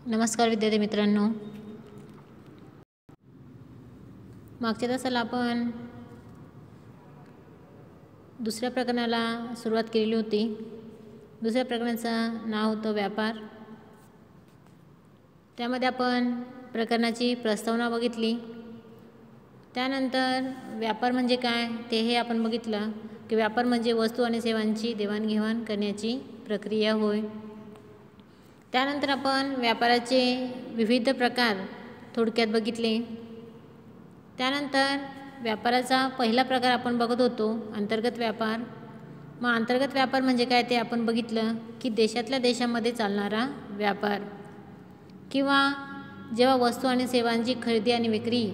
नमस्कार विद्यार्थी मित्रांनो, मागच्या तासाला आपण दुसऱ्या प्रकरणाला सुरुवात केलेली होती। दुसऱ्या प्रकरणाचं नाव होतं व्यापार। त्यामध्ये आपण प्रकरणाची प्रस्तावना बघितली। त्यानंतर व्यापार म्हणजे काय ते हे आपण बघितलं की व्यापार म्हणजे वस्तू आणि सेवांची देवाणघेवाण करण्याची प्रक्रिया होय। त्यानंतर आपण व्यापाराचे विविध प्रकार थोडक्यात बघितले। त्यानंतर व्यापाराचा पहिला प्रकार आपण बघत होतो अंतर्गत व्यापार। मग अंतर्गत व्यापार म्हणजे काय ते आपण बघितलं की देशातल्या देशामध्ये चालणारा व्यापार किंवा जेव्हा वस्तू आणि सेवांची खरेदी आणि विक्री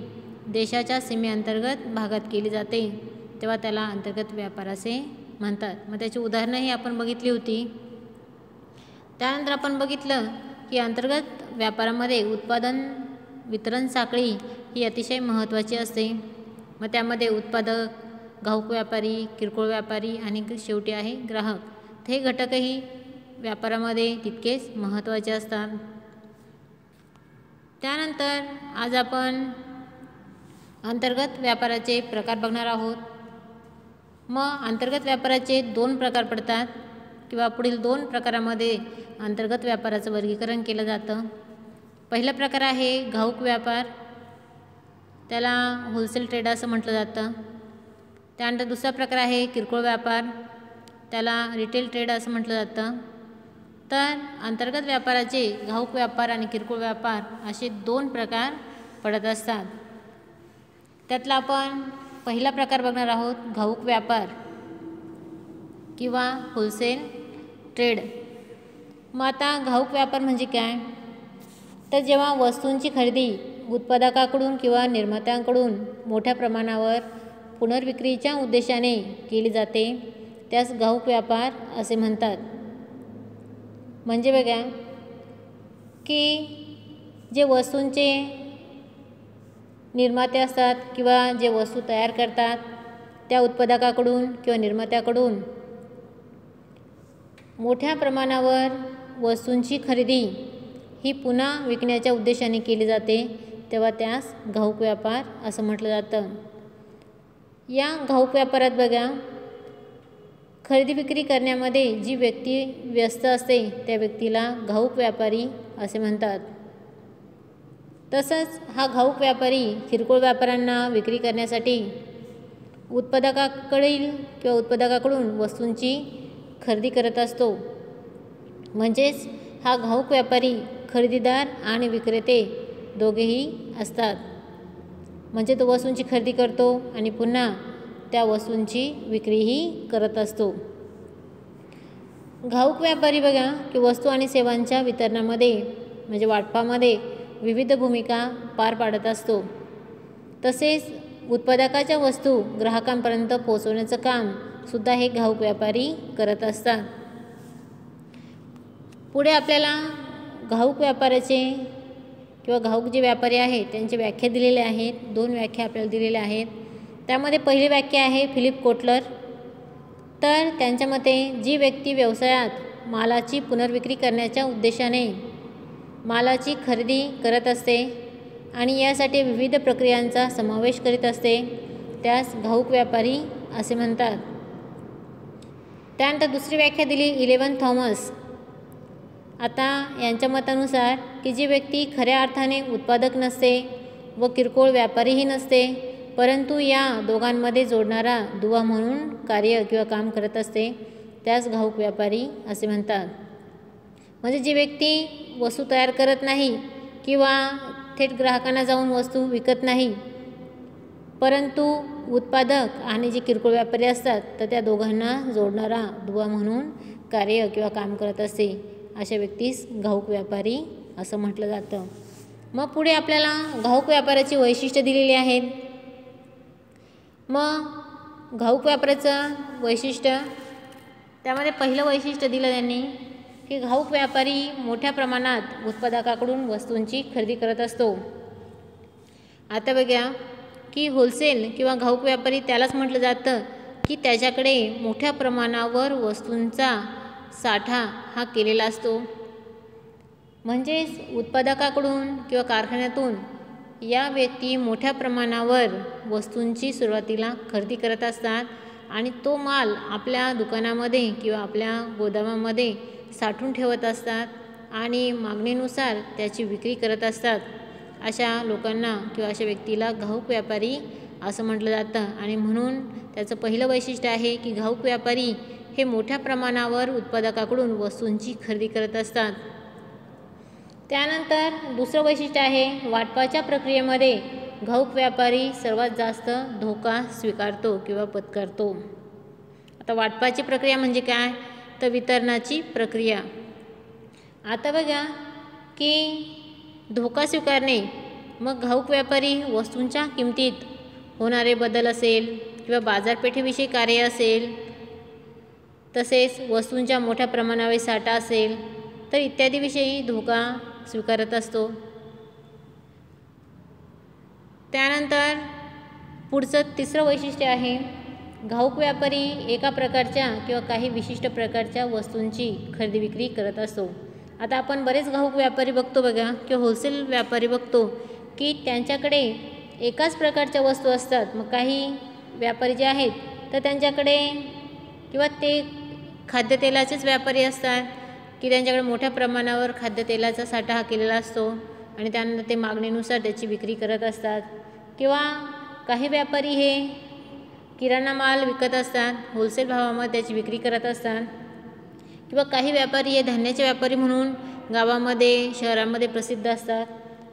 देशाच्या सीमेअंतर्गत भागात केली जाते तेव्हा त्याला अंतर्गत व्यापार असे म्हणतात। मग त्याची उदाहरणंही आपण बघितली होती। त्यानंतर आपण बघितलं की अंतर्गत व्यापारामध्ये उत्पादन वितरण साखळी ही अतिशय महत्त्वाची असते। मग त्यामध्ये उत्पादक, घाऊक व्यापारी, किरकोळ व्यापारी आणि शेवटी आहे ग्राहक। हे घटकही व्यापारामध्ये तितकेच महत्त्वाचे असतात। त्यानंतर आज आपण अंतर्गत व्यापाराचे प्रकार बघणार आहोत। मग अंतर्गत व्यापाराचे दोन प्रकार पडतात किंवा पुढील दोन प्रकारामध्ये अंतर्गत व्यापाराचं वर्गीकरण केलं जातं। पहिला प्रकार आहे घाऊक व्यापार, त्याला होलसेल ट्रेड असं म्हटलं जातं। त्यानंतर दुसरा प्रकार आहे किरकोळ व्यापार, त्याला रिटेल ट्रेड असं म्हटलं जातं। तर अंतर्गत व्यापाराचे घाऊक व्यापार आणि किरकोळ व्यापार असे दोन प्रकार पडत असतात। त्यातला आपण पहिला प्रकार बघणार आहोत घाऊक व्यापार किंवा होलसेल ट्रेड। मग आता घाऊक व्यापार म्हणजे काय तर जेव्हा वस्तूंची खरेदी उत्पादकाकडून किंवा निर्मात्यांकडून मोठ्या प्रमाणावर पुनर्विक्रीच्या उद्देशाने केली जाते त्यास घाऊक व्यापार असे म्हणतात। म्हणजे बघा की जे वस्तूंचे निर्माते असतात किंवा जे वस्तू तयार करतात त्या उत्पादकाकडून किंवा निर्मात्याकडून मोठ्या प्रमाणावर वस्तूंची खरेदी ही पुन्हा विकण्याच्या उद्देशाने केली जाते तेव्हा त्यास घाऊक व्यापार असं म्हटलं जातं। या घाऊक व्यापारात बघा खरेदी विक्री करण्यामध्ये जी व्यक्ती व्यस्त असते त्या व्यक्तीला घाऊक व्यापारी असे म्हणतात। तसंच हा घाऊक व्यापारी किरकोळ व्यापाऱ्यांना विक्री करण्यासाठी उत्पादकाकडील किंवा उत्पादकाकडून वस्तूंची खरेदी करत असतो। म्हणजेच हा घाऊक व्यापारी खरेदीदार आणि विक्रेते दोघेही असतात। म्हणजे तो वस्तूंची खरेदी करतो आणि पुन्हा त्या वस्तूंची विक्रीही करत असतो। घाऊक व्यापारी बघा की वस्तू आणि सेवांच्या वितरणामध्ये म्हणजे वाटपामध्ये विविध भूमिका पार पाडत असतो। तसेच उत्पादकाच्या वस्तू ग्राहकांपर्यंत पोहोचवण्याचं काम सुद्धा हे घाऊक व्यापारी करत असतात। पुढे आपल्याला घाऊक व्यापाराचे किंवा घाऊक जे व्यापारी आहेत त्यांची व्याख्या दिलेल्या आहेत। दोन व्याख्या आपल्याला दिलेल्या आहेत। त्यामध्ये पहिली व्याख्या आहे फिलिप कोटलर। तर त्यांच्या मते जी व्यक्ती व्यवसायात मालाची पुनर्विक्री करण्याच्या उद्देशाने मालाची खरेदी करत असते आणि यासाठी विविध प्रक्रियांचा समावेश करीत असते त्यास घाऊक व्यापारी असे म्हणतात। त्यानंतर दुसरी व्याख्या दिली इलेवन थॉमस। आता यांच्या मतानुसार की जी व्यक्ती खऱ्या अर्थाने उत्पादक नसते व किरकोळ व्यापारीही नसते परंतु या दोघांमध्ये जोडणारा दुवा म्हणून कार्य किंवा काम करत असते त्यास घाऊक व्यापारी असे म्हणतात। म्हणजे जी व्यक्ती वस्तू तयार करत नाही किंवा थेट ग्राहकांना जाऊन वस्तू विकत नाही परंतु उत्पादक आणि जे किरकोळ व्यापारी असतात तर त्या दोघांना जोडणारा दुवा म्हणून कार्य किंवा काम करत असते अशा व्यक्तीस घाऊक व्यापारी असं म्हटलं जातं। मग पुढे आपल्याला घाऊक व्यापाराची वैशिष्ट्ये दिलेली आहेत। मग घाऊक व्यापाराचं वैशिष्ट्य त्यामध्ये पहिलं वैशिष्ट्य दिलं त्यांनी की घाऊक व्यापारी मोठ्या प्रमाणात उत्पादकाकडून वस्तूंची खरेदी करत असतो। आता बघा की होलसेल किंवा घाऊक व्यापारी त्यालाच म्हटलं जातं की त्याच्याकडे मोठ्या प्रमाणावर वस्तूंचा साठा हा केलेला असतो। म्हणजेच उत्पादकाकडून किंवा कारखान्यातून या व्यक्ती मोठ्या प्रमाणावर वस्तूंची सुरुवातीला खरेदी करत असतात आणि तो माल आपल्या दुकानामध्ये किंवा आपल्या गोदामामध्ये साठवून ठेवत असतात आणि मागणीनुसार त्याची विक्री करत असतात. अशा लोकांना किंवा अशा व्यक्तीला घाऊक व्यापारी असं म्हटलं जातं. आणि म्हणून त्याचं पहिलं वैशिष्ट्य आहे की घाऊक व्यापारी हे मोठ्या प्रमाणावर उत्पादकाकडून वस्तूंची खरेदी करत असतात. त्यानंतर दुसरं वैशिष्ट्य आहे वाटपाच्या प्रक्रियेमध्ये घाऊक व्यापारी सर्वात जास्त धोका स्वीकारतो किंवा पत्करतो. आता वाटपाची प्रक्रिया म्हणजे काय, तर वितरणाची प्रक्रिया. आता बघा की धोका स्वीकारणे, मग घाऊक व्यापारी वस्तूंच्या किमतीत होणारे बदल असेल किंवा बाजारपेठेविषयी कार्य असेल, तसेच वस्तूंच्या मोठ्या प्रमाणावर साठा असेल तर इत्यादीविषयी धोका स्वीकारत असतो. त्यानंतर पुढचं तिसरं वैशिष्ट्य आहे घाऊक व्यापारी एका प्रकारच्या किंवा काही विशिष्ट प्रकारच्या वस्तूंची खरेदी विक्री करत असतो. आता आपण बरेच घाऊक व्यापारी बघतो बघा किंवा होलसेल व्यापारी बघतो की त्यांच्याकडे एकाच प्रकारच्या वस्तू असतात. मग काही व्यापारी जे आहेत तर त्यांच्याकडे किंवा ते खाद्यतेलाचेच व्यापारी असतात की त्यांच्याकडे मोठ्या प्रमाणावर खाद्यतेलाचा साठा हा केलेला असतो आणि त्यानंतर ते मागणीनुसार त्याची विक्री करत असतात. किंवा काही व्यापारी हे किराणा माल विकत असतात, होलसेल भावामध्ये त्याची विक्री करत असतात. किंवा काही व्यापारी हे धान्याचे व्यापारी म्हणून गावामध्ये शहरामध्ये प्रसिद्ध असतात.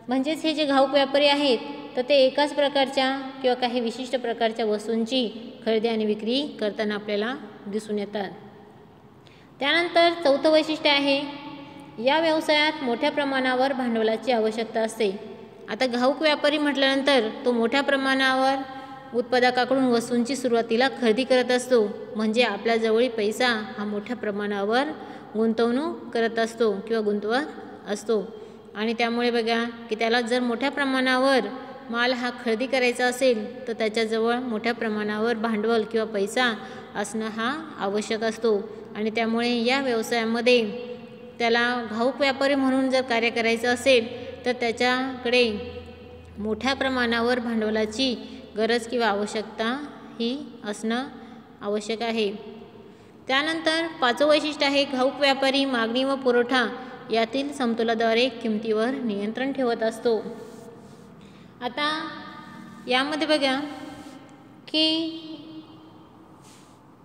म्हणजेच हे जे घाऊक व्यापारी आहेत तर ते एकाच प्रकारच्या किंवा काही विशिष्ट प्रकारच्या वस्तूंची खरेदी आणि विक्री करताना आपल्याला दिसून येतात. त्यानंतर चौथं वैशिष्ट्य आहे या व्यवसायात मोठ्या प्रमाणावर भांडवलाची आवश्यकता असते. आता घाऊक व्यापारी म्हटल्यानंतर तो मोठ्या प्रमाणावर उत्पादकाकडून वस्तूंची सुरुवातीला खरेदी करत असतो. म्हणजे आपल्याजवळ पैसा हा मोठ्या प्रमाणावर गुंतवणूक करत असतो किंवा गुंतवत असतो. आणि त्यामुळे बघा की त्याला जर मोठ्या प्रमाणावर माल हा खरेदी करायचा असेल तर त्याच्याजवळ मोठ्या प्रमाणावर भांडवल किंवा पैसा असणं हा आवश्यक असतो. आणि त्यामुळे या व्यवसायामध्ये त्याला घाऊक व्यापारी म्हणून जर कार्य करायचं असेल तर त्याच्याकडे मोठ्या प्रमाणावर भांडवलाची गरज किंवा आवश्यकता ही असणं आवश्यक आहे. त्यानंतर पाचवं वैशिष्ट्य आहे घाऊक व्यापारी मागणी व पुरवठा यातील समतोलाद्वारे किमतीवर नियंत्रण ठेवत असतो. आता यामध्ये बघा की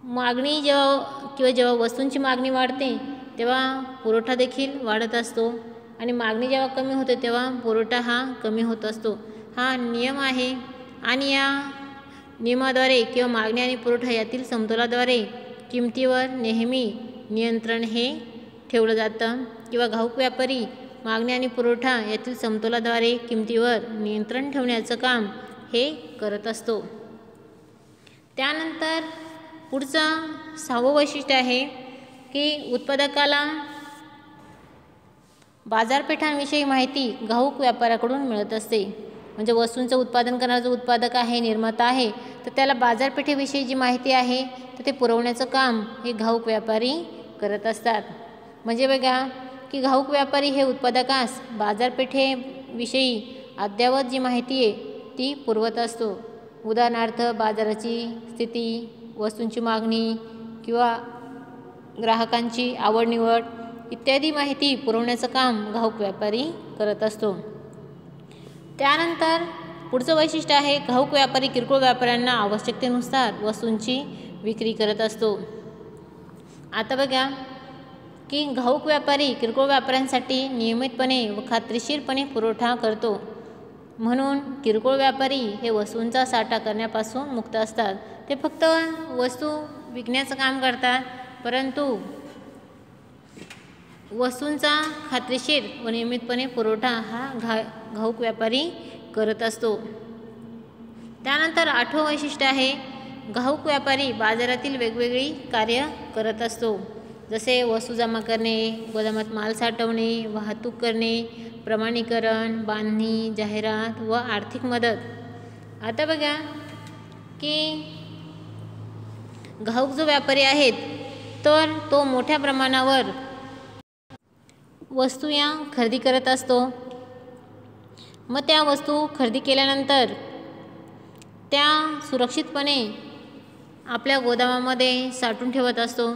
मागणी जेव्हा वस्तूंची मागणी वाढते तेव्हा पुरवठा देखील वाढत असतो आणि मागणी जेव्हा कमी होते तेव्हा पुरवठा हा कमी होत असतो. हा नियम आहे आणि या नियमाद्वारे किंवा मागणी आणि पुरवठा यातील समतोलाद्वारे किमतीवर नेहमी नियंत्रण हे ठेवलं जातं किंवा घाऊक व्यापारी मागणी आणि पुरवठा यातील समतोलाद्वारे किमतीवर नियंत्रण ठेवण्याचं काम हे करत असतो. त्यानंतर पुढचं सहावं वैशिष्ट्य आहे की उत्पादकाला बाजारपेठांविषयी माहिती घाऊक व्यापाऱ्याकडून मिळत असते. म्हणजे वस्तूंचं उत्पादन करणारा जो उत्पादक आहे, निर्माता आहे, तर त्याला बाजारपेठेविषयी जी माहिती आहे तर ते पुरवण्याचं काम हे घाऊक व्यापारी करत असतात. म्हणजे बघा की घाऊक व्यापारी हे उत्पादकास बाजारपेठेविषयी अद्ययावत जी माहिती आहे ती पुरवत असतो. उदाहरणार्थ बाजाराची स्थिती, वस्तूंची मागणी किंवा ग्राहकांची आवडनिवड इत्यादी माहिती पुरवण्याचं काम घाऊक व्यापारी करत असतो. त्यानंतर पुढचं वैशिष्ट्य आहे घाऊक व्यापारी किरकोळ व्यापाऱ्यांना आवश्यकतेनुसार वस्तूंची विक्री करत असतो. आता बघा की घाऊक व्यापारी किरकोळ व्यापाऱ्यांसाठी नियमितपणे व खात्रीशीरपणे पुरवठा करतो. म्हणून किरकोळ व्यापारी हे वस्तूंचा साठा करण्यापासून मुक्त असतात. ते फक्त वस्तू विकण्याचं काम करतात, परंतु वस्तूंचा खात्रीशीर व नियमितपणे पुरवठा हा घाऊक व्यापारी करत असतो. त्यानंतर आठवं वैशिष्ट्य आहे घाऊक व्यापारी बाजारातील वेगवेगळी कार्य करत असतो. जसे वस्तू जमा करणे, गोदामात माल साठवणे, वाहतूक करणे, प्रमाणीकरण, बांधणी, जाहिरात व आर्थिक मदत. आता बघा की घाऊक जो व्यापारी आहेत तर तो मोठ्या प्रमाणावर वस्तू या खरेदी करत असतो। मग त्या वस्तू खरेदी केल्यानंतर त्या सुरक्षितपणे आपल्या गोदामामध्ये साठवून ठेवत असतो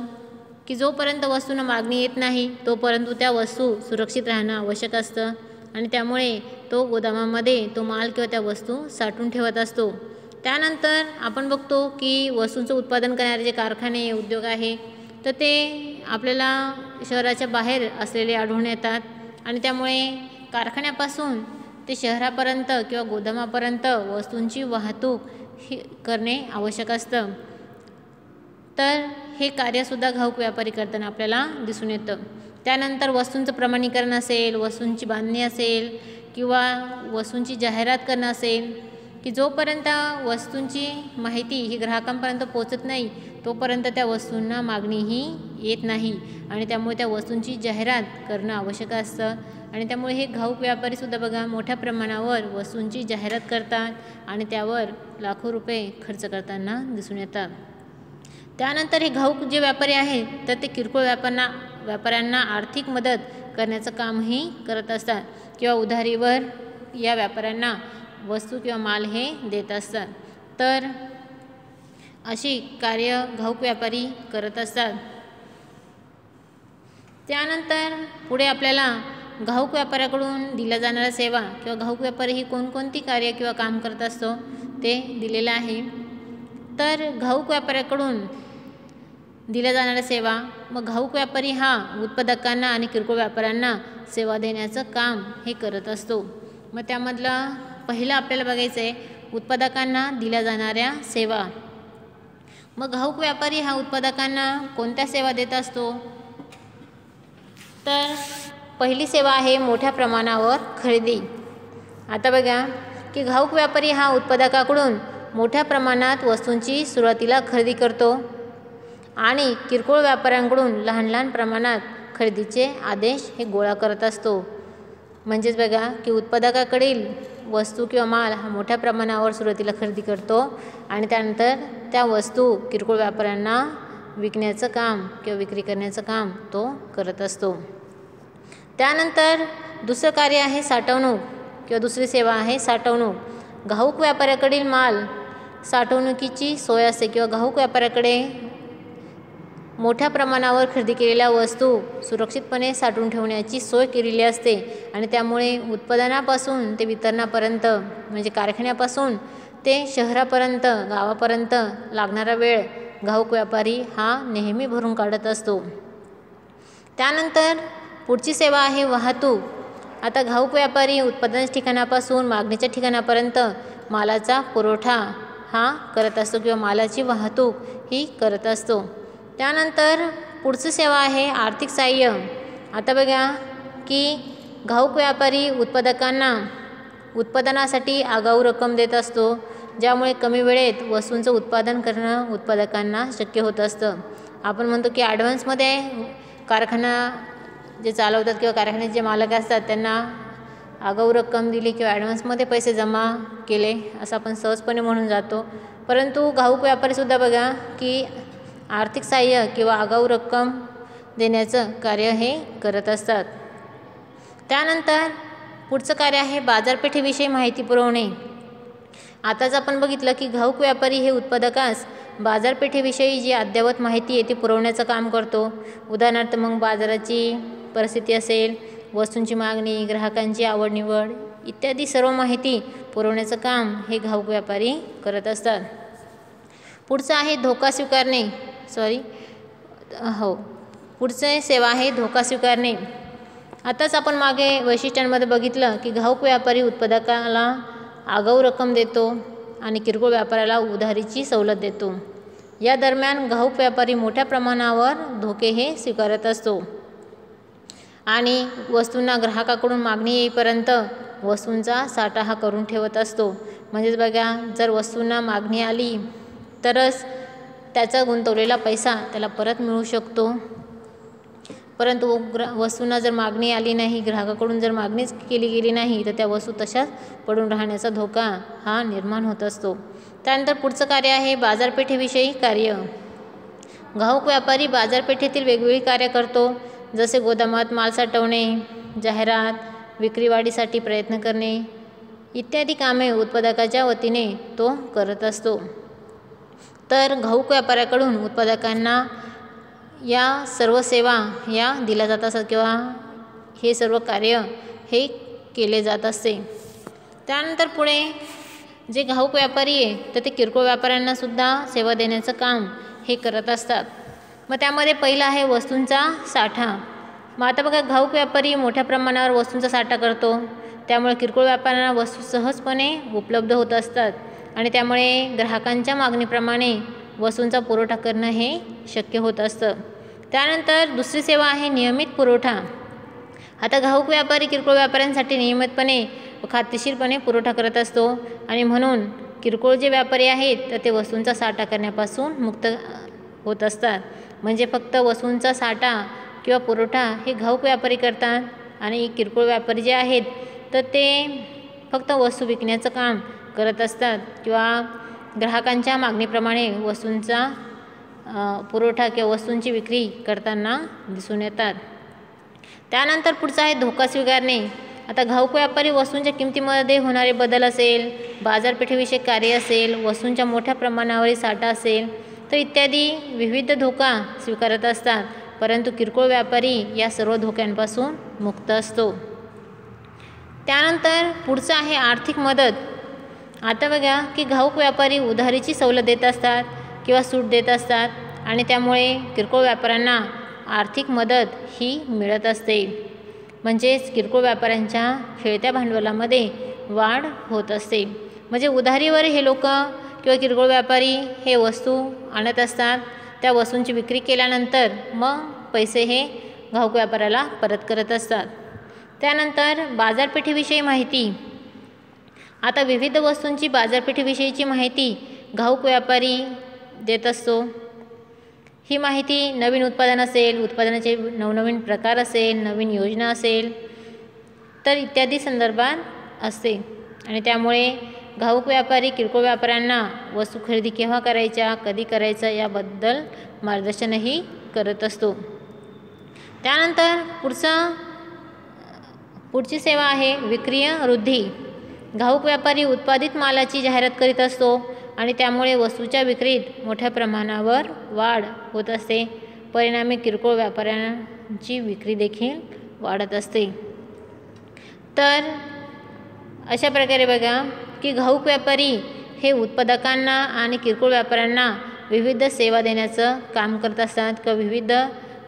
की जोपर्यंत वस्तूंना मागणी येत नाही तोपर्यंत त्या वस्तू सुरक्षित राहणं आवश्यक असतं आणि त्यामुळे तो गोदामामध्ये तो माल किंवा त्या वस्तू साठवून ठेवत असतो। त्यानंतर आपण बघतो की वस्तूंचं उत्पादन करणारे जे कारखाने उद्योग आहे तर ते आपल्याला शहराच्या बाहेर असलेले आढळून येतात आणि त्यामुळे कारखान्यापासून ते शहरापर्यंत किंवा गोदामापर्यंत वस्तूंची वाहतूक करणे आवश्यक असतं। तर हे कार्यसुद्धा घाऊक व्यापारी करताना आपल्याला दिसून येतं। त्यानंतर वस्तूंचं प्रमाणीकरण असेल, वस्तूंची बांधणी असेल किंवा वस्तूंची जाहिरात करणं असेल की जोपर्यंत वस्तूंची माहिती ही ग्राहकांपर्यंत पोहोचत नाही तोपर्यंत त्या वस्तूंना मागणीही येत नाही आणि त्यामुळे त्या वस्तूंची जाहिरात करणं आवश्यक असतं आणि त्यामुळे हे घाऊक व्यापारीसुद्धा बघा मोठ्या प्रमाणावर वस्तूंची जाहिरात करतात आणि त्यावर लाखो रुपये खर्च करताना दिसून येतात। त्यानंतर हे घाऊक जे व्यापारी आहेत तर ते किरकोळ व्यापाऱ्यांना आर्थिक मदत करण्याचं कामही करत असतात किंवा उधारीवर या व्यापाऱ्यांना वस्तू किंवा माल हे देत असतात। तर अशी कार्य घाऊक व्यापारी करत असतात। त्यानंतर पुढे आपल्याला घाऊक व्यापाऱ्याकडून दिल्या जाणाऱ्या सेवा किंवा घाऊक व्यापारी ही कोणकोणती कार्य किंवा काम करत असतो ते दिलेलं आहे। तर घाऊक व्यापाऱ्याकडून दिल्या जाणाऱ्या सेवा, मग घाऊक व्यापारी हा उत्पादकांना आणि किरकोळ व्यापाऱ्यांना सेवा देण्याचं काम हे करत असतो। मग त्यामधलं पहिलं आपल्याला बघायचं आहे उत्पादकांना दिल्या जाणाऱ्या सेवा। मग घाऊक व्यापारी हा उत्पादकांना कोणत्या सेवा देत असतो तर पहिली सेवा आहे मोठ्या प्रमाणावर खरेदी। आता बघा की घाऊक व्यापारी हा उत्पादकाकडून मोठ्या प्रमाणात वस्तूंची सुरुवातीला खरेदी करतो आणि किरकोळ व्यापाऱ्यांकडून लहान लहान प्रमाणात खरेदीचे आदेश हे गोळा करत असतो। म्हणजेच बघा की उत्पादकाकडील वस्तू किंवा माल हा मोठ्या प्रमाणावर सुरुवातीला खरेदी करतो आणि त्यानंतर त्या वस्तू किरकोळ व्यापाऱ्यांना विकण्याचं काम किंवा विक्री करण्याचं काम तो करत असतो। त्यानंतर दुसरं कार्य आहे साठवणूक किंवा दुसरी सेवा आहे साठवणूक। घाऊक व्यापाऱ्याकडील माल साठवणुकीची सोय असते किंवा घाऊक व्यापाऱ्याकडे मोठ्या प्रमाणावर खरेदी केलेल्या वस्तू सुरक्षितपणे साठवून ठेवण्याची सोय केलेली असते आणि त्यामुळे उत्पादनापासून ते वितरणापर्यंत म्हणजे कारखान्यापासून ते शहरापर्यंत गावापर्यंत लागणारा वेळ घाऊक व्यापारी हा नेहमी भरून काढत असतो। त्यानंतर पुढची सेवा आहे वाहतूक। आता घाऊक व्यापारी उत्पादन ठिकाणापासून मागणीच्या ठिकाणापर्यंत मालाचा पुरवठा हा करत असतो किंवा मालाची वाहतूक ही करत असतो। त्यानंतर पुढची सेवा आहे आर्थिक सहाय्य। आता बघा की घाऊक व्यापारी उत्पादकांना उत्पादनासाठी आगाऊ रक्कम देत असतो ज्यामुळे कमी वेळेत वस्तूंचं उत्पादन करणं उत्पादकांना शक्य होत असतं। आपण म्हणतो की ॲडव्हान्समध्ये कारखाना जे चालवतात किंवा कारखान्याचे जे मालक असतात त्यांना आगाऊ रक्कम दिली किंवा ॲडव्हान्समध्ये पैसे जमा केले असं आपण सहजपणे म्हणून जातो, परंतु घाऊक व्यापारीसुद्धा बघा की आर्थिक सहाय्य किंवा आगाऊ रक्कम देण्याचं कार्य हे करत असतात। त्यानंतर पुढचं कार्य आहे बाजारपेठेविषयी माहिती पुरवणे। आताच आपण बघितलं की घाऊक व्यापारी हे उत्पादकास बाजारपेठेविषयी जी अद्ययावत माहिती आहे ती पुरवण्याचं काम करतो। उदाहरणार्थ मग बाजाराची परिस्थिती असेल, वस्तूंची मागणी, ग्राहकांची आवड निवड इत्यादी सर्व माहिती पुरवण्याचं काम हे घाऊक व्यापारी करत असतात। पुढचं आहे धोका स्वीकारणे पुढचे सेवा आहे धोका स्वीकारणे। आताच आपण मागे वैशिष्ट्यांमध्ये बघितलं की घाऊक व्यापारी उत्पादकाला आगाऊ रक्कम देतो आणि किरकोळ व्यापाऱ्याला उधारीची सवलत देतो। या दरम्यान घाऊक व्यापारी मोठ्या प्रमाणावर धोके हे स्वीकारत असतो आणि वस्तूंना ग्राहकाकडून मागणी येईपर्यंत वस्तूंचा साठा हा करून ठेवत असतो। म्हणजेच बघा जर वस्तूंना मागणी आली तरच त्याचा गुंतवलेला पैसा त्याला परत मिळू शकतो, परंतु वस्तूंना जर मागणी आली नाही, ग्राहकाकडून जर मागणीच केली गेली नाही तर त्या वस्तू तशाच पडून राहण्याचा धोका हा निर्माण होत असतो। त्यानंतर पुढचं कार्य आहे बाजारपेठेविषयी कार्य। घाऊक व्यापारी बाजारपेठेतील वेगवेगळी कार्य करतो जसे गोदामात माल साठवणे, जाहिरात, विक्री वाढीसाठी प्रयत्न करणे इत्यादी कामे उत्पादकाच्या वतीने तो करत असतो. तर घाऊक व्यापाऱ्याकडून उत्पादकांना या सर्व सेवा या दिल्या जात असतात किंवा हे सर्व कार्य हे केले जात असते. त्यानंतर पुढे जे घाऊक व्यापारी आहे तर ते किरकोळ व्यापाऱ्यांनासुद्धा सेवा देण्याचं काम हे करत असतात. मग त्यामध्ये पहिलं आहे वस्तूंचा साठा. मग आता बघा, घाऊक व्यापारी मोठ्या प्रमाणावर वस्तूंचा साठा करतो, त्यामुळे किरकोळ व्यापाऱ्यांना वस्तू सहजपणे उपलब्ध होत असतात आणि त्यामुळे ग्राहकांच्या मागणीप्रमाणे वस्तूंचा पुरवठा करणं हे शक्य होत असतं. त्यानंतर दुसरी सेवा आहे नियमित पुरवठा. आता घाऊक व्यापारी किरकोळ व्यापाऱ्यांसाठी नियमितपणे व खात्रीशीरपणे पुरवठा करत असतो आणि म्हणून किरकोळ जे व्यापारी आहेत तर ते वस्तूंचा साठा करण्यापासून मुक्त होत असतात. म्हणजे फक्त वस्तूंचा साठा किंवा पुरवठा हे घाऊक व्यापारी करतात आणि किरकोळ व्यापारी जे आहेत तर ते फक्त वस्तू विकण्याचं काम करत असतात किंवा ग्राहकांच्या मागणीप्रमाणे वस्तूंचा पुरवठा किंवा वस्तूंची विक्री करताना दिसून येतात. त्यानंतर पुढचं आहे धोका स्वीकारणे. आता घाऊक व्यापारी वस्तूंच्या किमतीमध्ये होणारे बदल असेल, बाजारपेठेविषयक कार्य असेल, वस्तूंच्या मोठ्या प्रमाणावरील साठा असेल तर इत्यादी विविध धोका स्वीकारत असतात, परंतु किरकोळ व्यापारी या सर्व धोक्यांपासून मुक्त असतो. त्यानंतर पुढचं आहे आर्थिक मदत. आता बघा की घाऊक व्यापारी उधारीची सवलत देत असतात किंवा सूट देत असतात आणि त्यामुळे किरकोळ व्यापाऱ्यांना आर्थिक मदत ही मिळत असते. म्हणजेच किरकोळ व्यापाऱ्यांच्या खेळत्या भांडवलामध्ये वाढ होत असते. म्हणजे उधारीवर हे लोक किंवा किरकोळ व्यापारी हे वस्तू आणत असतात, त्या वस्तूंची विक्री केल्यानंतर मग पैसे हे घाऊक व्यापाऱ्याला परत करत असतात. त्यानंतर बाजारपेठेविषयी माहिती. आता विविध वस्तूंची बाजारपेठेविषयीची माहिती घाऊक व्यापारी देत असतो. ही माहिती नवीन उत्पादन असेल, उत्पादनाचे नवनवीन प्रकार असेल, नवीन योजना असेल तर इत्यादी संदर्भात असते आणि त्यामुळे घाऊक व्यापारी किरकोळ व्यापाऱ्यांना वस्तू खरेदी केव्हा करायच्या, कधी करायचं याबद्दल मार्गदर्शनही करत असतो. त्यानंतर पुढची सेवा आहे विक्रीय वृद्धी. घाऊक व्यापारी उत्पादित मालाची जाहिरात करीत असतो आणि त्यामुळे वस्तूच्या विक्रीत मोठ्या प्रमाणावर वाढ होत असते. परिणामी किरकोळ व्यापाऱ्यांची विक्री देखील वाढत असते. तर अशा प्रकारे बघा की घाऊक व्यापारी हे उत्पादकांना आणि किरकोळ व्यापाऱ्यांना विविध सेवा देण्याचं काम करत असतात किंवा विविध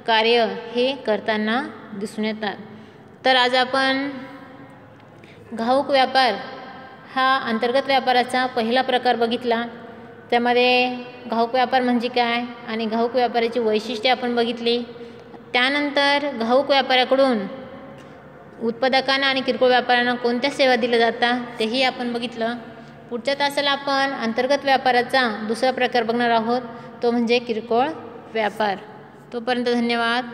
कार्य हे करताना दिसून येतात. तर आज आपण घाऊक व्यापार हा अंतर्गत व्यापाराचा पहिला प्रकार बघितला. त्यामध्ये घाऊक व्यापार म्हणजे काय आणि घाऊक व्यापाराची वैशिष्ट्ये आपण बघितली. त्यानंतर घाऊक व्यापाऱ्याकडून उत्पादकांना आणि किरकोळ व्यापाऱ्यांना कोणत्या सेवा दिल्या जातात तेही आपण बघितलं. पुढच्या तासाला आपण अंतर्गत व्यापाराचा दुसरा प्रकार बघणार आहोत, तो म्हणजे किरकोळ व्यापार. तोपर्यंत धन्यवाद.